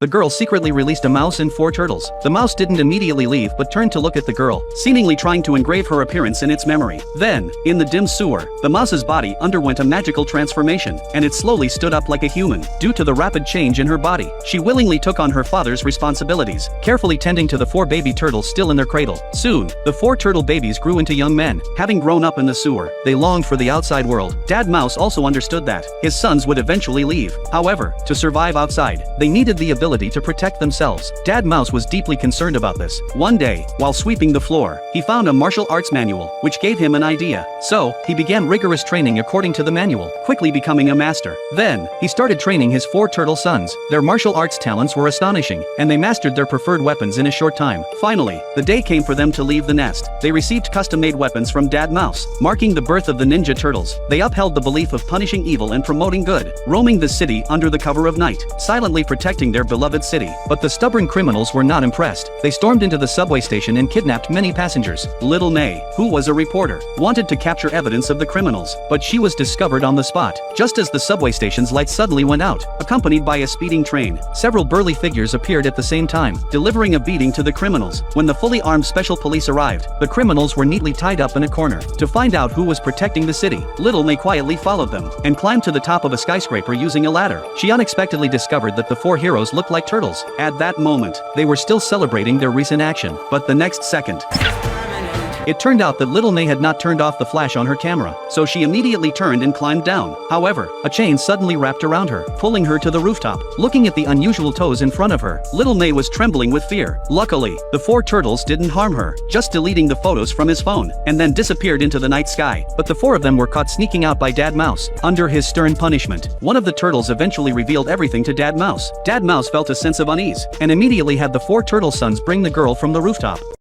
the girl secretly released a mouse and 4 turtles. The mouse didn't immediately leave but turned to look at the girl, seemingly trying to engrave her appearance in its memory. Then, in the dim sewer, the mouse's body underwent a magical transformation, and it slowly stood up like a human. Due to the rapid change in her body, she willingly took on her father's responsibilities, carefully tending to the 4 baby turtles still in their cradle. Soon, the 4 turtle babies grew into young men. Having grown up in the sewer, they longed for the outside world. Dad Mouse also understood that his sons would eventually leave. However, to survive outside, they needed the ability to protect themselves. Dad Mouse was deeply concerned about this. One day, while sweeping the floor, he found a martial arts manual, which gave him an idea. So, he began rigorous training according to the manual, quickly becoming a master. Then, he started training his 4 turtle sons. Their martial arts talents were astonishing, and they mastered their preferred weapons in a short time. Finally, the day came for them to leave the nest. They received custom-made weapons from Dad Mouse, marking the birth of the Ninja Turtles. They upheld the belief of punishing evil and promoting good, roaming the city under the cover of night, silently protecting their beloved city. But the stubborn criminals were not impressed. They stormed into the subway station and kidnapped many passengers. Little May, who was a reporter, wanted to capture evidence of the criminals, but she was discovered on the spot. Just as the subway station's lights suddenly went out, accompanied by a speeding train, several burly figures appeared at the same time, delivering a beating to the criminals. When the fully armed special police arrived, the criminals were neatly tied up in a corner. To find out who was protecting the city, Little May quietly followed them, and climbed to the top of a skyscraper using a ladder. She unexpectedly discovered that the 4 heroes looked like turtles. At that moment, they were still celebrating their recent action, but the next second, it turned out that Little May had not turned off the flash on her camera, so she immediately turned and climbed down. However, a chain suddenly wrapped around her, pulling her to the rooftop. Looking at the unusual toes in front of her, Little May was trembling with fear. Luckily, the 4 turtles didn't harm her, just deleting the photos from his phone, and then disappeared into the night sky. But the 4 of them were caught sneaking out by Dad Mouse. Under his stern punishment, one of the turtles eventually revealed everything to Dad Mouse. Dad Mouse felt a sense of unease, and immediately had the 4 turtle sons bring the girl from the rooftop.